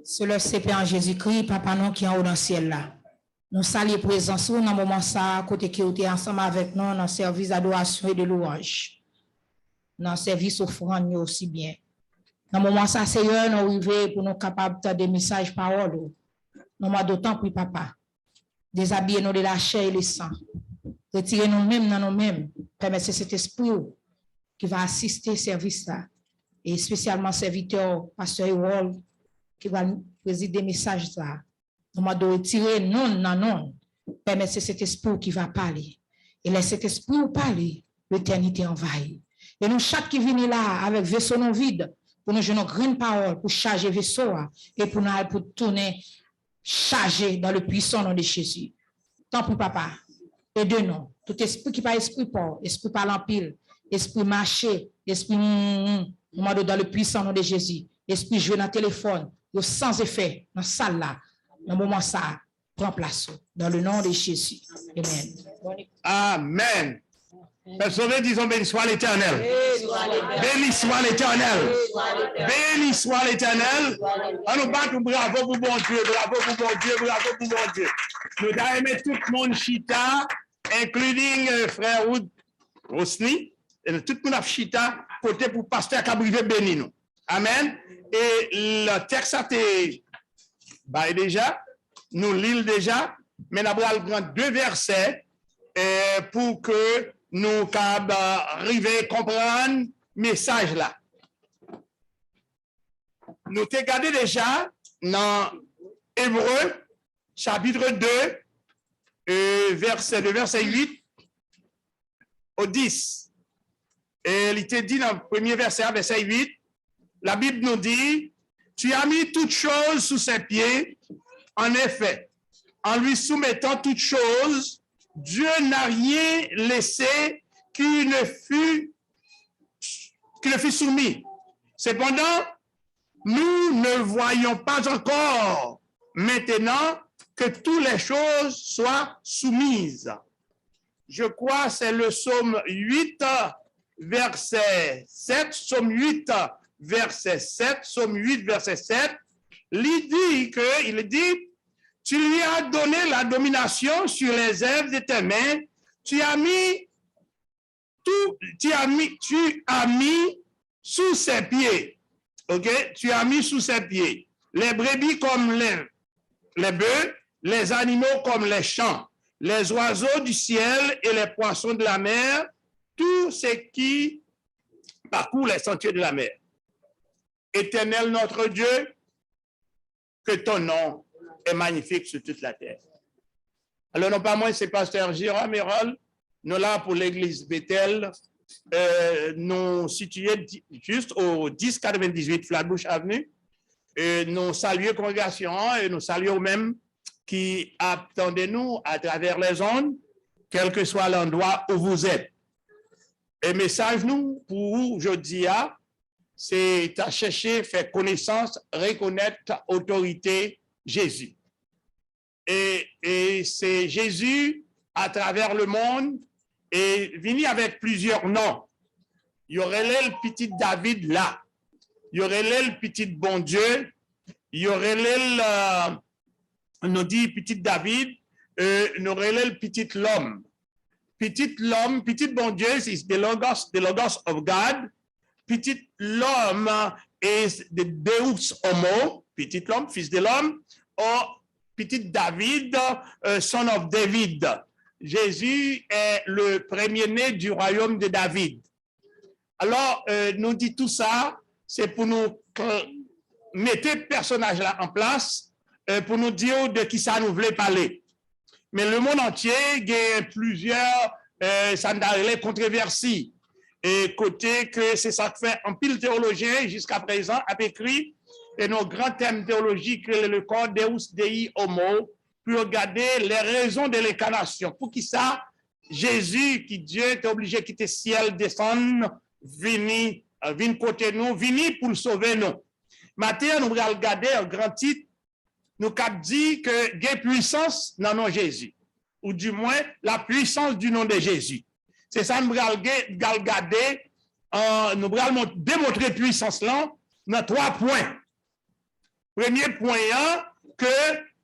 C'est le CP en Jésus-Christ, Papa non qui est en haut dans le ciel là. Nous saluons présence dans le moment ça, côté qui était ensemble avec nous dans le service d'adoration et de louange. Dans le service offrande aussi bien. Dans le moment ça, Seigneur, nous arrivons pour nous capables de des messages paroles. Nous m'avons d'autant pour Papa. Déshabiller nous de la chair et le sang. Retirer nous-mêmes dans nous-mêmes. Permettre cet esprit qui va assister au service là. Et spécialement serviteur, pasteur Ewol, qui va présider des messages là. Nous m'avons retirer non. Permettre cet esprit qui va parler. Et laisser cet esprit parler, l'éternité envahit. Et nous, chaque qui vient là avec vaisseau non vide, pour nous jouer nos grandes paroles, pour charger vaisseau, et pour nous pour tourner, charger dans le puissant nom de Jésus. Tant pour Papa, et de nous, tout esprit qui pas esprit port, esprit par l'empile, esprit marché, esprit dans le puissant nom de Jésus, esprit jouer dans le téléphone, sans effet, dans la salle là, dans le moment ça, prend place, dans le nom de Jésus. Amen. Amen. Personne, disons, béni soit l'Éternel. Béni soit l'Éternel. Béni soit l'Éternel. On nous bat bravo pour bon Dieu, bravo pour bon Dieu, bravo pour bon Dieu. Nous avons aimé tout le monde chita, including frère Wood Rosny, et tout le monde chita, côté pour pasteur Cabrivé béni nous. Amen. Et le texte a été déjà, nous lisons déjà, mais nous allons prendre 2 versets pour que nous arrivions à comprendre le message là. Nous t'ai regardé déjà dans Hébreu, chapitre 2, verset 8 au 10. Et il était dit dans le premier verset, verset 8, la Bible nous dit, tu as mis toutes choses sous ses pieds, en effet, en lui soumettant toutes choses, Dieu n'a rien laissé qui ne fût soumis. Cependant, nous ne voyons pas encore maintenant que toutes les choses soient soumises. Je crois que c'est le psaume 8, verset 7, psaume 8, verset 7, psaume 8, verset 7. Il dit, tu lui as donné la domination sur les œuvres de tes mains. Tu as mis sous ses pieds. OK? Tu as mis sous ses pieds les brebis comme les bœufs, les animaux comme les champs, les oiseaux du ciel et les poissons de la mer, tout ce qui parcourt les sentiers de la mer. Éternel notre Dieu, que ton nom est magnifique sur toute la terre. Alors, non pas moi, c'est pasteur Jérôme Hérol, nous là pour l'église Bethel, nous situés juste au 1098 Flatbush Avenue, et nous saluons congrégation et nous saluons même qui attendez nous à travers les ondes, quel que soit l'endroit où vous êtes. Et message nous pour aujourd'hui, c'est à chercher, faire connaissance, reconnaître autorité Jésus. Et c'est Jésus à travers le monde et venu avec plusieurs noms. Il y aurait là le petit David là. Il y aurait là le petit bon Dieu. Il y aurait là nous dit petit David. Il y aurait là le petit l'homme. Petit l'homme, petit bon Dieu, is the logos of God. Petit l'homme is the Deus homo. Petit l'homme, fils de l'homme. Or, petit David, son of David. Jésus est le premier-né du royaume de David. Alors, nous dit tout ça, c'est pour nous mettre ce personnage-là en place, pour nous dire de qui ça nous voulait parler. Mais le monde entier, il y a plusieurs controversies. Et côté que c'est ça que fait un pile théologien jusqu'à présent a écrit et nos grands thèmes théologiques, le corps Deus Dei Homo, pour regarder les raisons de l'incarnation. Pour qui ça, Jésus, qui Dieu était obligé de quitter le ciel, descendre, venir côté nous, venir pour sauver nous. Maintenant, nous allons regarder un grand titre, nous avons dit que il y a puissance dans le nom de Jésus, ou du moins la puissance du nom de Jésus. C'est ça, nous allons regarder, nous allons démontrer puissance là dans 3 points. Premier point, que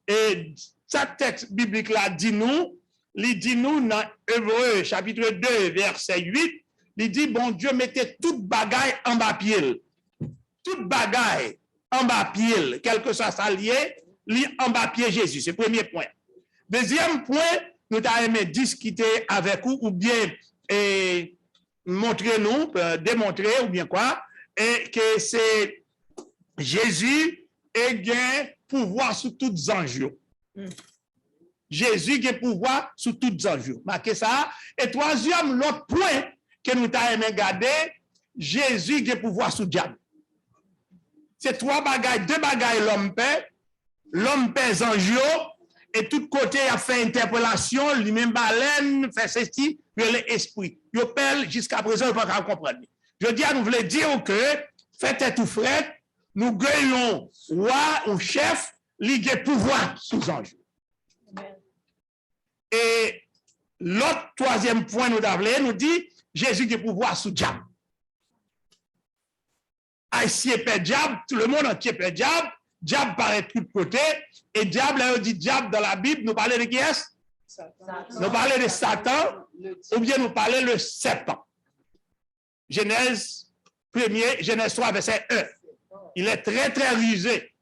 ce texte biblique là dit nous dans Hébreux chapitre 2, verset 8, il dit, bon Dieu, mettez toute bagaille en bas pied. Toute bagaille en bas pied, quel que soit ça lié, en bas pied Jésus. C'est le premier point. Deuxième point, nous avons aimé discuter avec vous ou bien montrer nous, démontrer ou bien quoi, et que c'est Jésus et un pouvoir sur toutes les enjeux. Jésus a pouvoir sur toutes les enjeux. Marquez ça. Et troisième, l'autre point que nous avons aimé garder, Jésus a pouvoir sur le diable. C'est 3 bagailles, 2 bagailles l'homme paie les enjeux, et tout côté a fait interpellation, lui-même baleine, fait ceci, l'esprit. Il appelle jusqu'à présent, il ne peut pas comprendre. Je dis à nous voulons dire que, faites tout frais, nous gagnons roi ou chef, il a pouvoir sous enjeux. Et l'autre troisième point nous dit, Jésus a pouvoir sous diable. Haïtien perd diable, tout le monde entier perd diable, diable paraît de tous côtés, et diable, là, on dit diable dans la Bible, nous parlons de qui est-ce? Nous parlons de Satan, ou bien nous parlons de serpent. Genèse 3, verset 1. Il est très, très rusé.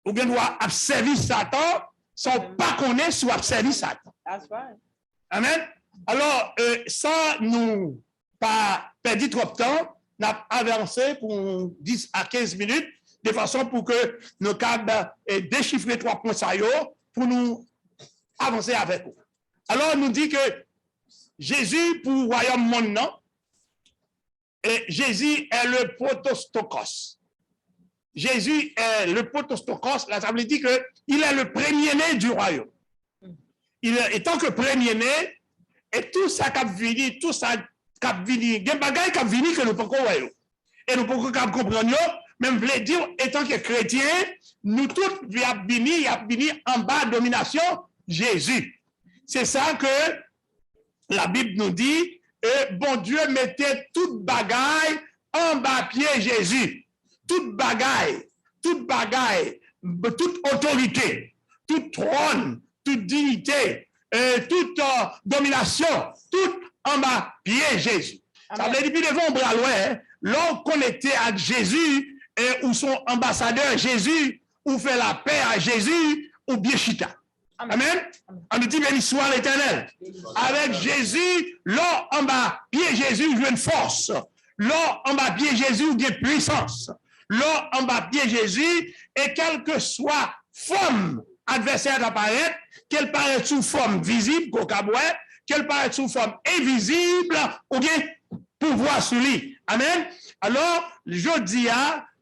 Ou bien nous observer Satan, sans pas connaître soit observer Satan. Amen. Alors, sans nous pas perdre trop de temps, nous avons avancé pour 10 à 15 minutes, de façon pour que nous puissions déchiffrer 3 points pour nous avancer avec vous. Alors, nous dit que Jésus, pour le royaume monde, Jésus est le protostokos. Jésus est le protostokos, là, ça veut dire qu'il est le premier-né du royaume. Étant que premier-né, et tout ça qui a venu, tout ça qui a venu, il y a des bagages qui a venu que nous ne pouvons pas voir. Et nous ne pouvons pas comprendre, même voulez dire, étant que chrétiens, nous tous, il y a venu en bas de domination Jésus. C'est ça que la Bible nous dit, bon Dieu mettait toute bagaille en bas pied Jésus. Toute bagaille, toute autorité, tout trône, toute dignité, toute domination, tout en bas pied Jésus. Amen. Ça veut dire depuis devant bras loin, l'homme connecté à Jésus, ou son ambassadeur Jésus, ou fait la paix à Jésus, ou bien chita. Amen. On nous dit béni soit l'Éternel. Avec Jésus, l'homme en bas pied Jésus, il a une force. L'homme en bas pied Jésus, il a une puissance. L'homme en bas pied Jésus, et quelle que soit forme adversaire d'apparaître, qu'elle paraît sous forme visible, qu'elle paraît sous forme invisible, ou bien pouvoir sous lui. Amen. Alors, je dis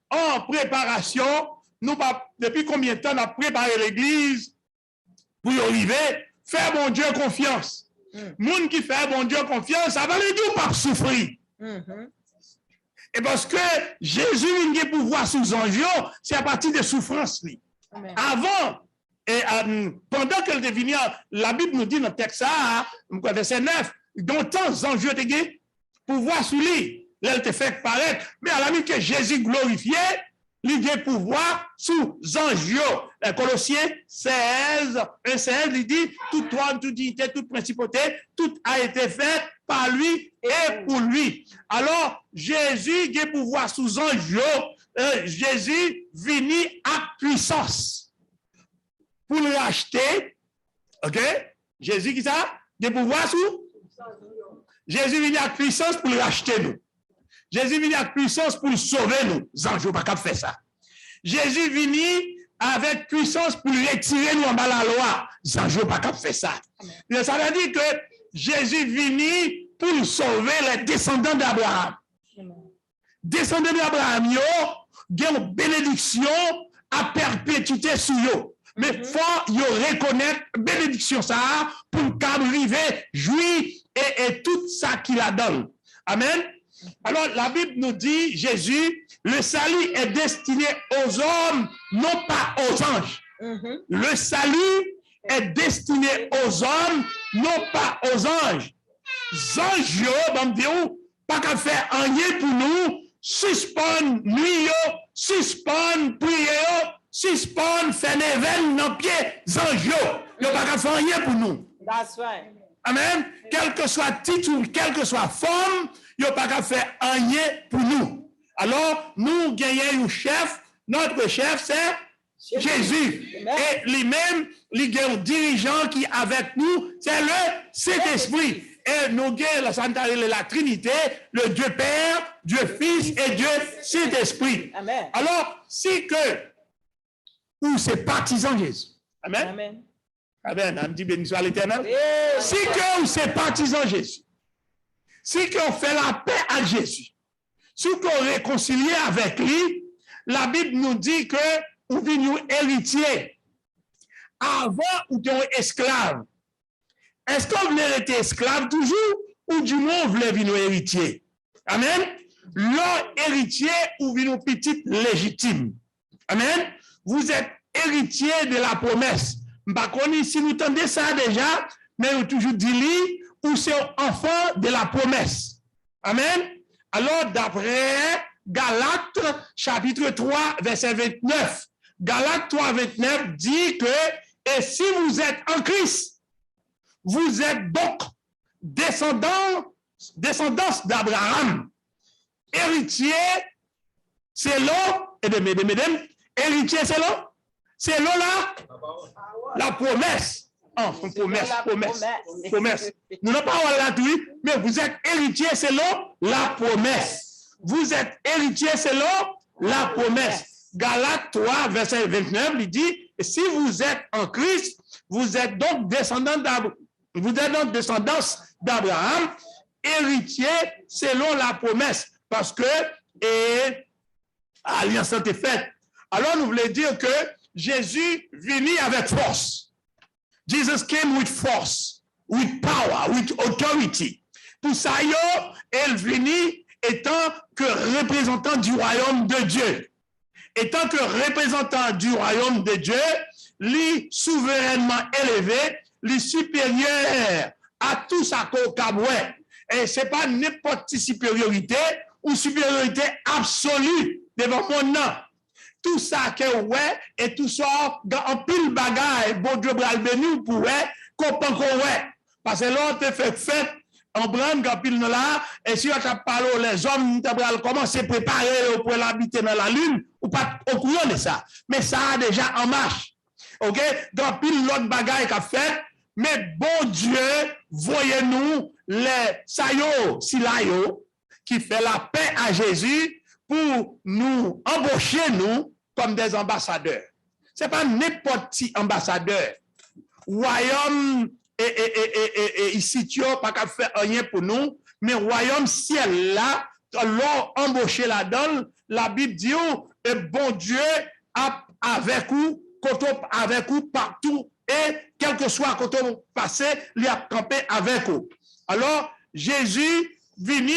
en préparation, nous, depuis combien de temps on a préparé l'église pour y arriver, faire mon Dieu confiance. Moun qui fait mon Dieu confiance, ça va le dire pas souffrir. Et parce que Jésus, il a pouvoir sous enjeu, c'est à partir des souffrances. Avant, et pendant qu'elle devenait, la Bible nous dit dans le texte, verset 9, dont tant enjeux étaient pouvoir sous lui, elle te fait paraître, mais à la minute que Jésus glorifié, il a pouvoir sous enjeux. Colossiens 16, il dit, toute trône, toute dignité, toute principauté, tout a été fait par lui et pour lui. Alors, Jésus a pouvoir sous enjeux, Jésus vini à puissance pour le racheter. OK? Jésus qui ça? De pouvoir sous? Jésus vini à puissance pour le racheter nous. Jésus vini à puissance pour le sauver nous. Zanjou pas capable faire ça. Jésus vini avec puissance pour retirer nous en bas la loi. Zanjou pas capable faire ça. Mais ça veut dire que Jésus vini pour sauver les descendants d'Abraham. Descendants d'Abraham, yo, ont une bénédiction à perpétuité sur eux. Mais il faut reconnaître bénédiction ça pour qu'arriver, jouir et tout ça qu'il a donné. Amen. Alors la Bible nous dit, Jésus, le salut est destiné aux hommes, non pas aux anges. Le salut est destiné aux hommes, non pas aux anges. Anges, pas qu'à faire rien pour nous, suspendre nuit suspend prière, suspend faire un événement dans pied zanjo. Yo pas qu'à faire rien pour nous. That's right. Amen. Quel que soit titre ou quelle que soit forme, yo pas qu'à faire rien pour nous. Alors, nous gagnons un chef. Notre chef, c'est Jésus. Et lui-même, il y a un dirigeant qui est avec nous, c'est le Saint-Esprit. Et nous avons la Trinité, le Dieu Père, Dieu Fils et Dieu Saint-Esprit. Amen. Alors, si que ou c'est partisan Jésus. Amen. Amen. Amen. On dit béni soit l'Éternel. Yeah. Si que ou c'est partisan Jésus. Si qu'on fait la paix à Jésus. Si qu'on réconcilie avec lui, la Bible nous dit que nous venons héritiers. Avant, nous étions esclaves. Est-ce qu'on voulait être esclave toujours ou du moins on voulait venir héritier? Amen. L'homme héritier ou venir petit légitime. Amen. Vous êtes héritier de la promesse. Par contre, si vous entendez ça déjà, mais vous toujours dit ou c'est enfant de la promesse. Amen. Alors, d'après Galates, chapitre 3, verset 29, Galates 3, 29 dit que, et si vous êtes en Christ, vous êtes donc descendance d'Abraham, héritier, c'est l'eau, et de mesdames, héritier, c'est l'eau là, la promesse. Oh, promesse. Nous n'avons pas la tout, mais vous êtes héritier, c'est la promesse. Vous êtes héritier, c'est la promesse. Galates 3, verset 29, il dit, si vous êtes en Christ, vous êtes donc descendance d'Abraham, héritier selon la promesse. Parce que l'alliance est faite. Alors, nous voulons dire que Jésus venait avec force. Jesus came with force, with power, with authority. Pour ça, il venait étant que représentant du royaume de Dieu. Étant que représentant du royaume de Dieu, lui souverainement élevé, lui supérieur à tout ça qu'on a. Et ce n'est pas n'importe quelle supériorité ou supériorité absolue devant mon nom. Tout ça que ouais et tout ça en pile bagaille, bon Dieu bral béni pour ouais, qu'on peut ouais. Parce que l'autre fait en brand pile là et si on t'a parlé les hommes t'as commencé à préparer pour l'habiter dans la lune ou pas au courant de ça. Mais ça a déjà en marche. OK, dans pile l'autre bagaille qu'a fait, mais bon Dieu, voyez-nous les sayo silayo qui fait la paix à Jésus pour nous embaucher nous comme des ambassadeurs. C'est pas n'importe qui ambassadeur. Royaume et ici tu n'as pas qu'à faire rien pour nous, mais royaume ciel là, l'on embauché là-dedans, la Bible dit et bon Dieu avec vous, avec vous partout et quel que soit quand on passe, il a campé avec vous. Alors Jésus venu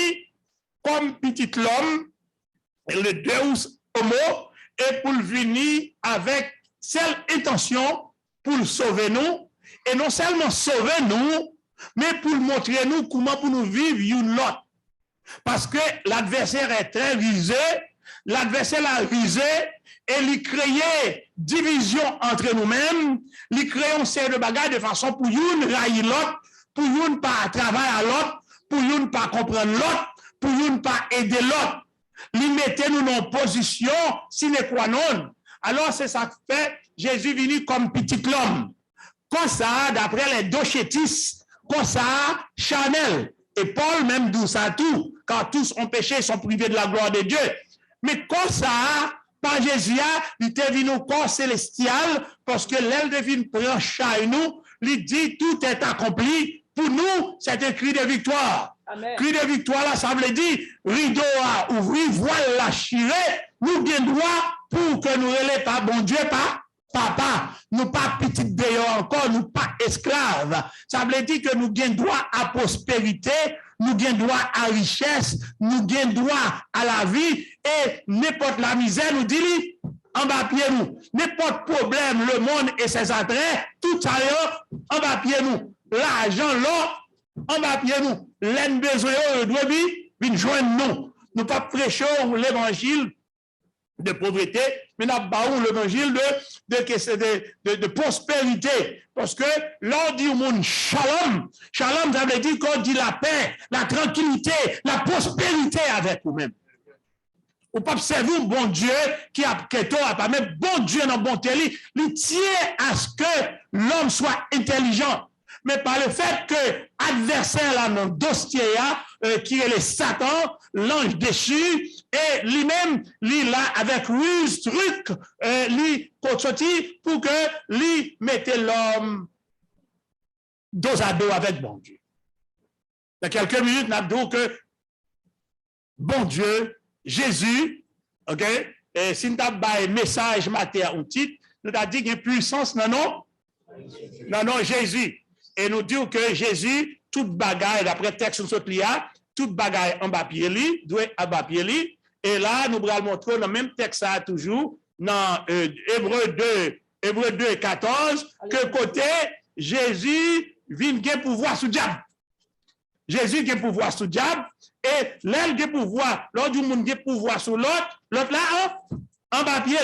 comme petit l'homme, le Deus homo, et pour venir avec cette intention pour sauver nous, et non seulement sauver nous, mais pour montrer nous comment pour nous vivre une autre. Parce que l'adversaire est très rusé, l'adversaire a rusé, et il crée division entre nous-mêmes, il crée un série de bagages de façon pour une railler l'autre, pour une pas travailler à l'autre, pour une pas comprendre l'autre, pour une pas aider l'autre. Lui mettez nous en position sine qua non. Alors c'est ça que fait Jésus venu comme petit l'homme. Comme ça, d'après les dochétistes, comme ça, charnel. Et Paul même dit ça tout, car tous ont péché, sont privés de la gloire de Dieu. Mais comme ça, par Jésus, il est venu au corps célestial, parce que l'aile devine prend chat nous, il dit tout est accompli. Pour nous, c'est un cri de victoire. Amen. Cri de victoire, là, ça veut dire, rideau à ouvrir, voile la chirée, nous bien droit pour que nous relève pas bon Dieu, pas papa, nous pas petit d'ailleurs encore, nous pas esclaves. Ça veut dire que nous gagnons droit à prospérité, nous gagnons droit à richesse, nous gagnons droit à la vie, et n'importe la misère, nous dit, en bas pied nous, n'importe problème, le monde et ses attraits, tout ça, en bas pied nous, l'argent, l'or, en bas pied nous, l'aine besoin, le doit venir joindre nous. Nous pas prêcher l'évangile de pauvreté, mais nous avons l'évangile de prospérité. Parce que l'on dit au monde shalom, shalom, ça veut dire qu'on dit la paix, la tranquillité, la prospérité avec vous-même. Ou pas observer un bon Dieu qui a pas même bon Dieu dans bonté, il tient à ce que l'homme soit intelligent. Mais par le fait que adversaire là dans le dossier qui est le Satan, l'ange déchu, et lui-même, lui là avec ruse, truc, lui sorti pour que lui mette l'homme dos à dos avec bon Dieu. Dans quelques minutes, nous avons dit que bon Dieu, Jésus, ok, et si nous avons un message matin ou titre, nous avons dit qu'il y a une puissance, non, Jésus. Et nous disons que Jésus, toute bagaille, d'après le texte, toute bagaille en bas pied, doit en bas pied. Et là, nous allons montrer dans le même texte, ça toujours, dans Hébreu 2, 14, que côté, Jésus vient de pouvoir sous diable. Jésus qui a pouvoir sous diable, et l'aile qui pouvoir, l'autre du monde qui pouvoir sur l'autre là, en bas pied,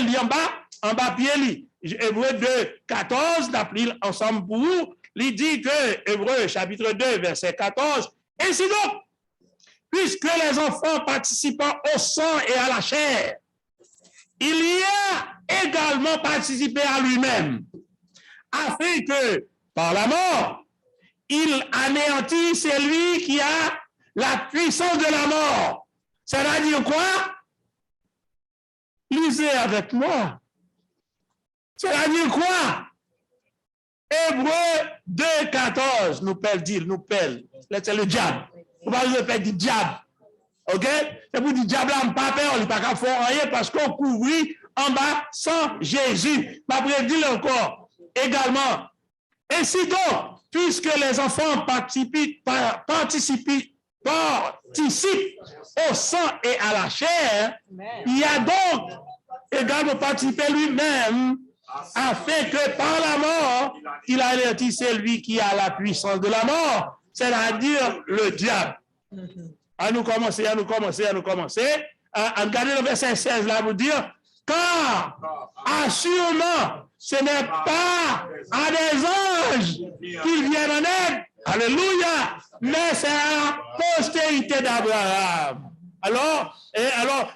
en bas pied, Hébreu 2, 14, d'appli ensemble pour vous. Il dit que, Hébreu chapitre 2, verset 14, ainsi donc, puisque les enfants participant au sang et à la chair, il y a également participé à lui-même, afin que, par la mort, il anéantit celui qui a la puissance de la mort. C'est-à-dire quoi? Lisez avec moi. C'est-à-dire quoi? Hébreu 2, 14, nous pèle. C'est le diable. Vous parlez de du diable. OK? C'est pour dire diable, on n'a pas peur, on n'a pas qu'à faire rien parce qu'on couvrit en bas sans Jésus. Je vais dire encore. Également, ainsi donc, puisque les enfants participent au sang et à la chair, il y a donc également participé lui-même, afin que par la mort, il anéantit celui qui a la puissance de la mort, c'est-à-dire le diable. À nous commencer. À regarder le verset 16 là, vous dire, car assurément, ce n'est pas à des anges qu'ils viennent en aide, alléluia, mais c'est à la postérité d'Abraham. Alors,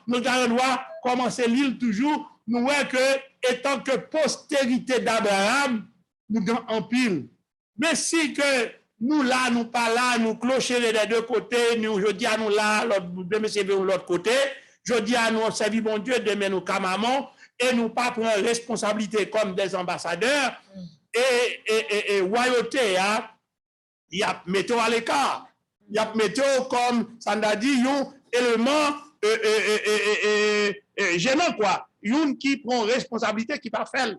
nous allons commencer à lire toujours, nous voyons que, étant que postérité d'Abraham, nous avons en pile. Mais si que nous là, nous pas là, nous clocher des deux côtés, nous, je dis à nous là, demain c'est de l'autre côté, je dis à nous, servir bon Dieu, demain nous camamons, et nous pas prendre responsabilité comme des ambassadeurs, et royauté, il y a météo à l'écart, il y a météo comme, ça n'a dit, un élément gênant, quoi. Une qui prend responsabilité, qui pas fait.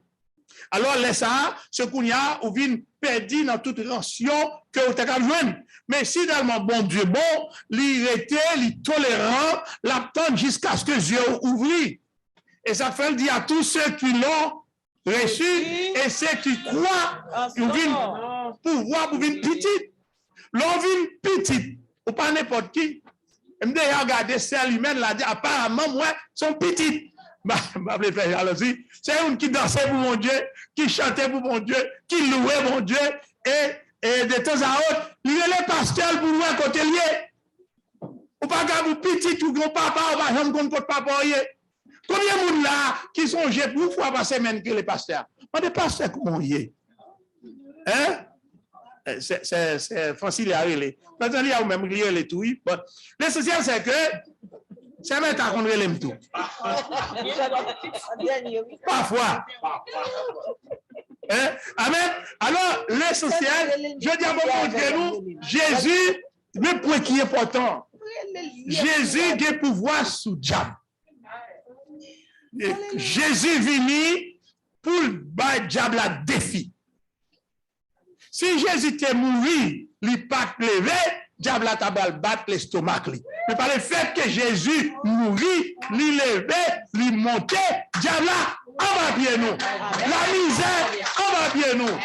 Alors, laisse ça, ce qu'on y a, ou vient perdu dans toute ration que vous avez joué. Mais si tellement bon Dieu, bon, l'irrité, tolérant, l'attend jusqu'à ce que Dieu ouvre. Et ça fait dire à tous ceux qui l'ont reçu et ceux qui croient, ils viennent pouvoir pour venir petit. L'on vient petit, ou pas n'importe qui. Et me dit, regardez, c'est lui-même, là, apparemment, moi, sont petites. C'est une qui dansait pour mon Dieu, qui chantait pour mon Dieu, qui louait mon Dieu, et de temps à autre, il est le pasteur pour moi côté lié. Ou pas quand vous petit, ou grand papa, ou pas jamais contre papa. Combien de monde là qui sont jetés pour une fois par semaine que les pasteurs? On des pasteurs comment y est? Hein? C'est facile à régler. Maintenant, il y a même lié les tout. L'essentiel, c'est que c'est même à qu'on relève tout. Parfois. Hein? Amen. Alors, l'essentiel, je dis à mon nous, Jésus, le point qui est important, Jésus a pouvoir sous diable. Jésus venu pour le diable à défi. Si Jésus était mort, il n'a pas levé, diable a battre l'estomac. Mais par le fait que Jésus mourit, il levé, il montait, diable en bas pied nous. La misère en bas pied nous.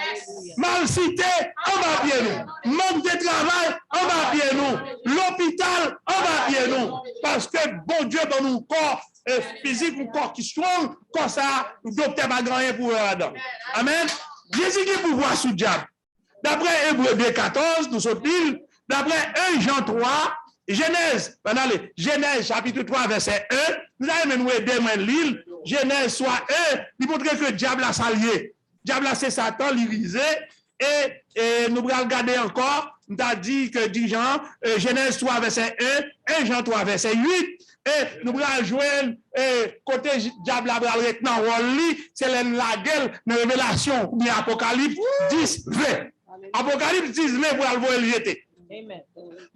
Mal cité en bas pied nous. Manque de travail en bas pied nous. L'hôpital en bas pied nous. Parce que bon Dieu dans nos corps physique ou corps qui strong, comme ça, le docteur va gagner pour là-dedans. Amen. Jésus qui pouvoir sous diable. D'après Hébreux 2:14, nous sommes pile, d'après 1 Jean 3, Genèse, Genèse chapitre 3, verset 1, nous allons même aider l'île, Genèse soit 1, il montre que le diable a s'allié. Diable c'est Satan, l'irisé, et nous allons regarder encore, nous avons dit que 10 Jean, Genèse 3, verset 1, 1 Jean 3, verset 8, et nous allons jouer côté diable à retenir c'est la gueule de Révélation, ou bien Apocalypse 10, 20. Apocalypse 10, 20 pour le jeter. Amen.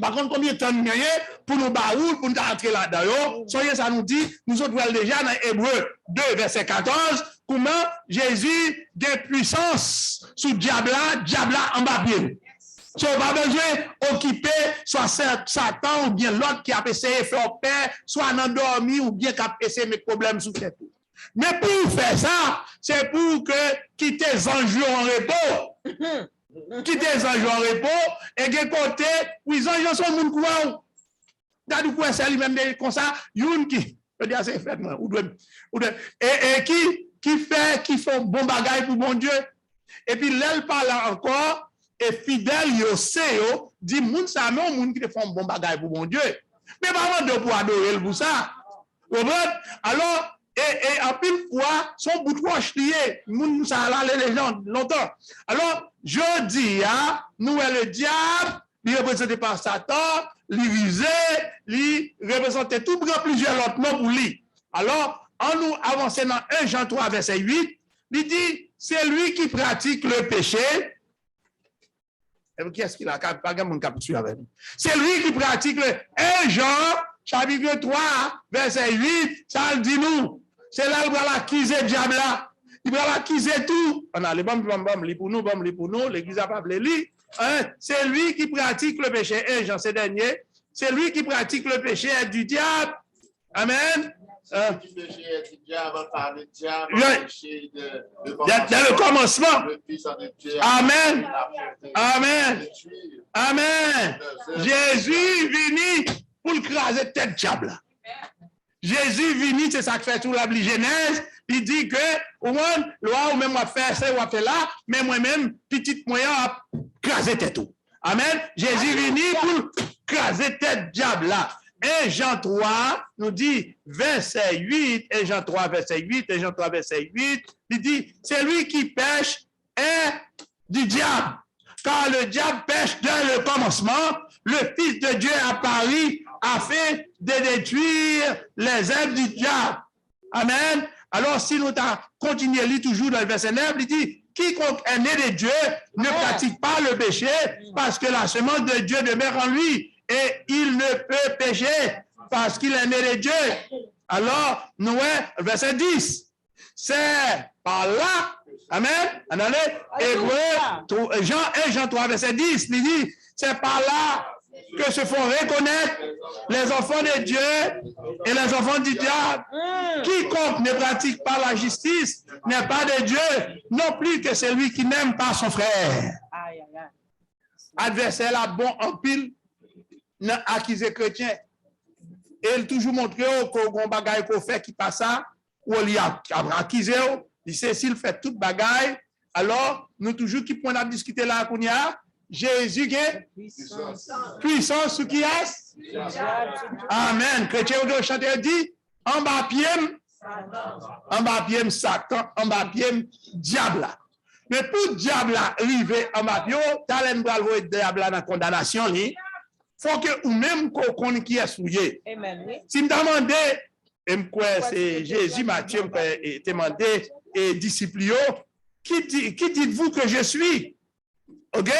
Par contre, combien de temps nous avons pour nous baroul, pour nous entrer là-dedans? Soyez, ça nous dit, nous autres, déjà dans Hébreux 2, verset 14, comment Jésus a puissance sous diable en bas pied. So, pas besoin d'occuper soit Satan ou bien l'autre qui a essayé de faire peur, soit endormi ou bien qui a essayé de mettre problème sous tête. Mais pour faire ça, c'est pour que quitter les anges en repos. Quitter les anges en repos et de côté, les anges sont moun quoi. Dans du coin, c'est lui-même comme ça, youn qui, je dis c'est fait, et qui font bon bagage pour mon Dieu. Et puis, l'elle parle encore, et fidèle, yo sait, yo, dit, moun sa, mais moun qui te font bon bagage pour mon Dieu. Mais pas de pour adorer pour ça. Alors, et en pile fois, son bout de roche lié, moun ça là les gens longtemps. Alors, je dis, nous le diable, il est représenté par Satan, l'irisé, il représentait tout plusieurs autres noms pour lui. Alors, en nous avançant dans 1 Jean 3, verset 8, il dit, c'est lui qui pratique le péché. Et qui est-ce qu'il a? Pas mon cap avec nous. C'est lui qui pratique le 1 Jean, chapitre 3, verset 8, ça le dit nous. C'est là qu'il va l'accuser le diable là. Il va l'accuser tout. On a les bam pour nous, l'église a pas blé. C'est lui qui pratique le péché. 1 Jean, c'est dernier. C'est lui qui pratique le péché du diable. Amen. Dans le commencement. Amen. Amen. Amen. Jésus vini pour le craser tête diable. Jésus vini, c'est ça que fait tout la Genèse. Il dit que, au moins, loi ou même moi faire ça, ou faire là, mais moi-même, petite moyen à craser tête tout. Amen. Jésus vini pour craser tête diable là. Et Jean 3 nous dit, verset 8, et Jean 3, verset 8, et Jean 3, verset 8, il dit, c'est lui qui pêche est du diable. Car le diable pêche dès le commencement, le Fils de Dieu apparut afin de détruire les œuvres du diable. Amen. Alors, si nous continuons à lire toujours dans le verset 9, il dit, quiconque est né de Dieu ne pratique pas le péché, parce que la semence de Dieu demeure en lui. Et il ne peut pécher parce qu'il est né de Dieu. Alors, Noé, verset 10, c'est par là, amen, Jean 3, verset 10, il dit, c'est par là que se font reconnaître les enfants de Dieu et les enfants du diable. Quiconque ne pratique pas la justice n'est pas de Dieu, non plus que celui qui n'aime pas son frère. Adversaire là, bon en pile, n'a accusé chrétien. Et il toujours montré qu'on bagaille qu'on fait qui passe ça, ou il a accusé, il sait s'il fait toute bagaille, alors nous toujours qui point à discuter là qu'on y a, Jésus est puissance sous qui est? Amen. Chrétien ou chanteur dit, en bas pied Satan, en bas pied diable. Mais pour diable arriver en bas pied, talent bral voyer diable dans la condamnation li. Faut que ou même qu'on qui est souillé. Si me demandez, c'est Jésus Matthieu me demandé et disciples, qui dites-vous que je suis? OK?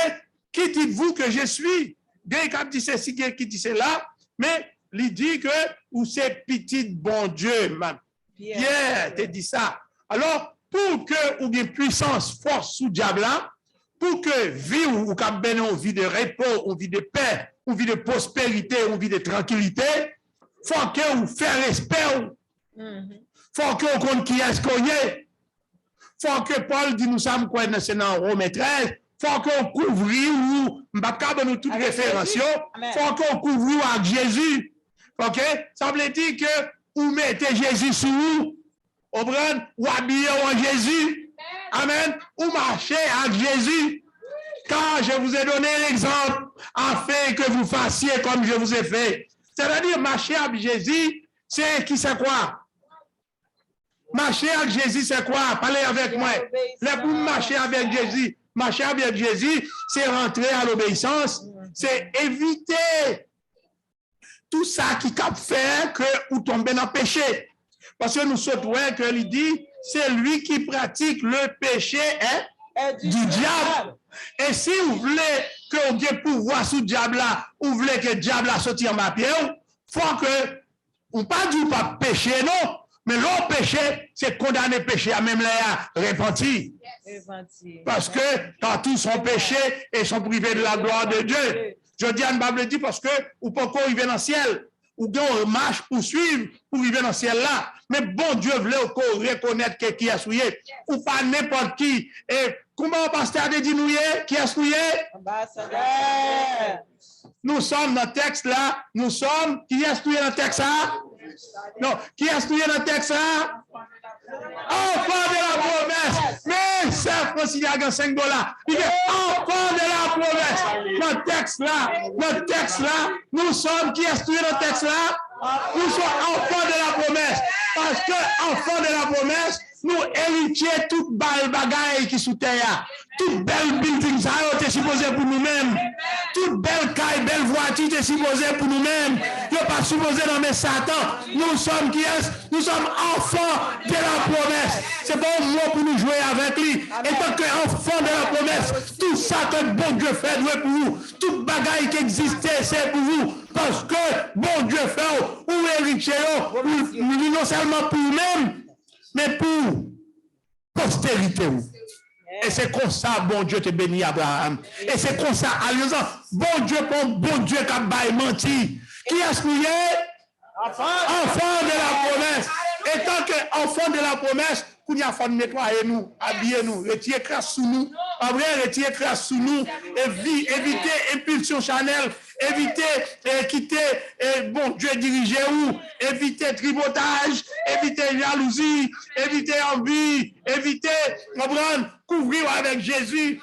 Qui dites-vous que je suis? Quelqu'un dit ceci, quelqu'un qui dit cela, mais il dit que ou c'est petit bon Dieu, man. Pierre te dit ça. Alors, pour que ou bien puissance, force sous diable là, pour que vie ou cap ben on vie de repos, on vit de paix, on vit de prospérité, on vit de tranquillité, faut que vous faire respect. Faut que vous qui est-ce qu'on est. Faut que Paul dit nous sommes quoi dans Romains 13, faut qu'on couvre ou m'baka nous toute référence, faut qu'on couvre avec Jésus. OK? Ça veut dire que ou mettez Jésus sur vous, ou habillez en Jésus, amen, ou marchez avec Jésus, car je vous ai donné l'exemple afin que vous fassiez comme je vous ai fait. C'est-à-dire, marcher avec Jésus, c'est qui c'est quoi? Marcher avec Jésus, c'est quoi? Parlez avec moi. Les pour marcher avec Jésus, c'est rentrer à l'obéissance, c'est éviter tout ça qui cap faire que vous tombez dans le péché. Parce que nous souhaitons que il dit, c'est lui qui pratique le péché du diable. Et si vous voulez que vous ayez pouvoir sur le diable là, vous voulez que le diable a sorti en ma pied, il faut que, on pas dit pas pécher, non. Mais l'autre péché, c'est condamner péché à même là, repentir. Parce que quand tous sont péchés et sont privés de la gloire de Dieu. Je dis à une Bible dit parce que ou pas qu'on arrive dans le ciel, ou qu'on marche pour suivre, pour arriver dans le ciel là. Mais bon Dieu voulait qu'on reconnaître qui est souillé, ou pas n'importe qui. Et comment le pasteur a dit nous qui est souillé? Ambassadeur. Nous sommes dans le texte là, nous sommes, qui est souillé dans le texte là? Non, qui est souillé dans le texte là? Enfant de la promesse. Mais c'est Francis il y a 5 $. Il dit enfant de la promesse. Dans le texte là, nous sommes qui est souillé dans le texte là? Nous sommes enfants de la promesse. Parce que enfants de la promesse, nous héritiers toute belle bagaille qui sous terre. Toute belle building, ça a été supposé pour nous-mêmes. Toute belle caille, belle voiture, est supposée pour nous-mêmes. Il n'est pas supposé nommer Satan. Nous sommes qui est? Nous sommes enfants de la promesse. C'est pas un mot pour nous jouer avec lui. Et tant qu'enfants de la promesse, tout ça que bon Dieu fait, doit pour vous. Toute bagaille qui existait, c'est pour vous. Parce que bon Dieu fait, ou héritier, non seulement pour vous-même, mais pour postérité. Et c'est comme ça, bon Dieu te bénit Abraham. Et c'est comme ça, alliance, bon Dieu qui a baillé menti. Qui est-ce qu'il est? Enfant de la promesse. Et tant qu'enfant de la promesse, qu'on y a fait nettoyer nous, habiller nous, retirer crasse sous nous, après retirer crasse sous nous, éviter impulsion charnelle, éviter quitter, bon Dieu diriger où, éviter tripotage, éviter jalousie, éviter envie, éviter, comprendre, couvrir avec Jésus,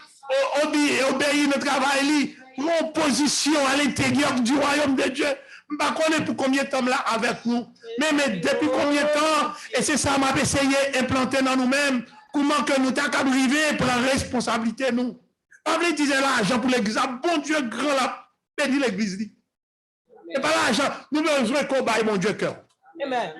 obéir notre travail, mon position à l'intérieur du royaume de Dieu. Je ne sais pas pour combien de temps là avec nous. Mais depuis combien de temps, et c'est ça m'a essayé d'implanter dans nous-mêmes, comment que nous t'avons arrivé pour la responsabilité nous. Pablo disait l'argent pour l'église, bon Dieu grand là, béni l'église. Et pas l'argent, nous avons besoin qu'on baille mon Dieu cœur. Amen.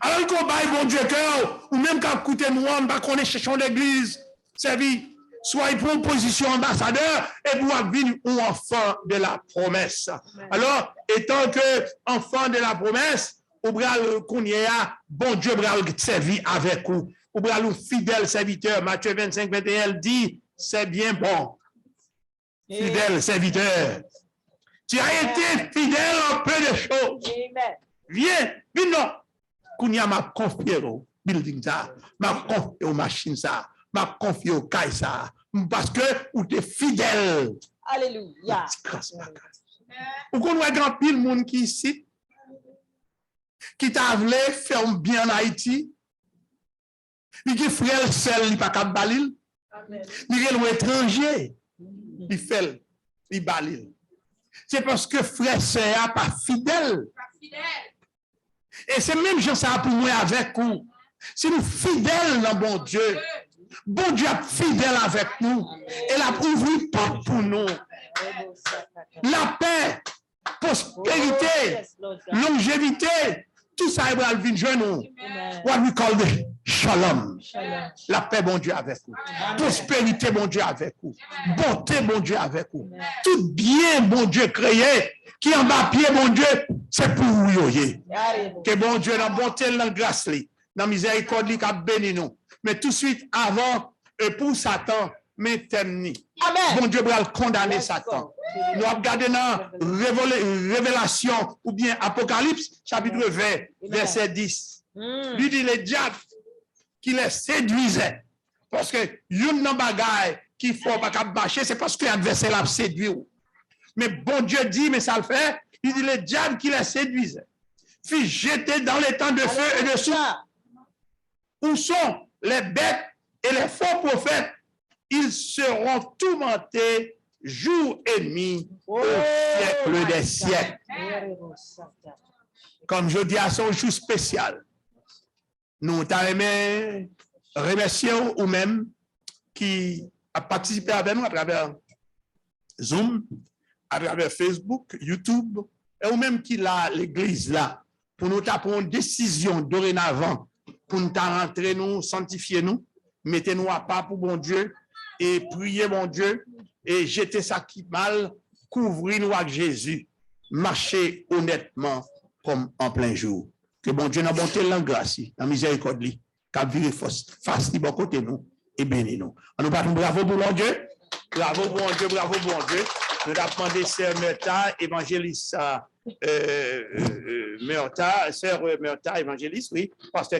Alors qu'on baille mon Dieu cœur, ou même quand coûter nous, on va qu'on est cherchant l'église, servir. Soit pour une position ambassadeur et pour venir un enfant de la promesse. Alors, étant que enfant de la promesse, ou bral qu'on y a, bon Dieu bral servi avec vous. Ou bral un fidèle serviteur. Matthieu 25, 21 dit, c'est bien bon. Fidèle serviteur. Tu as été fidèle en peu de choses. Viens, non. Qu'on y a m'a confié au building ça, m'a confié aux machines ça. M'a confié au Kaïsa parce que vous êtes fidèle. Alléluia. Vous connaissez grand pile monde qui ici qui t'a voulu faire bien en Haïti. Il qui frère seul, il pas capable balil. Il est étranger. Il fait il balil. C'est parce que frère c'est pas fidèle. Et c'est même chose ça pour moi avec vous. Si nous fidèles dans bon Dieu, bon Dieu est fidèle avec nous. Et la ouvre porte pour nous. La paix, prospérité, longévité, tout ça va venir nous. What we call the shalom. La paix, bon Dieu avec vous. Prospérité, bon Dieu avec vous. Bonté, bon Dieu avec vous. Tout bien, bon Dieu créé, qui en bas pied, bon Dieu, c'est pour vous. Que bon Dieu, dans bonté, dans grâce, dans miséricorde, qui a béni nous. Mais tout de suite, avant, pour Satan, mais terminé. Bon Dieu va condamner Satan. Nous avons regardé dans Révélation ou bien Apocalypse, chapitre 20, verset 10. Lui dit le diable qui les séduisait. Parce que une bagaille qui faut pas bâcher, c'est parce que l'adversaire l'a séduit. Mais bon Dieu dit, mais ça le fait, il dit le diable qui les séduisait. fut jeté dans les temps de feu et de souffle. Où sont les bêtes et les faux prophètes? Ils seront tourmentés jour et nuit au siècle des siècles. Comme je dis à son jour spécial, nous t'aimons remercier ou même qui a participé avec nous à travers Zoom, à travers Facebook, YouTube, et ou même qui l'a l'église là, pour nous prendre une décision dorénavant, pour nous rentrer, nous sanctifier nous, mettez-nous à part pour bon Dieu, et prier mon Dieu, et jeter ça qui mal, couvrir nous avec Jésus, marcher honnêtement comme en plein jour. Que bon Dieu n'a bonté la grâce, la miséricorde, qu'a viré face de bon côté nous, et béni nous. On nous battons bravo pour mon Dieu, bravo bon Dieu, bravo bon Dieu. Nous avons demandé Sœur Murta, évangéliste Murta, Sœur Murta, évangéliste, oui, pasteur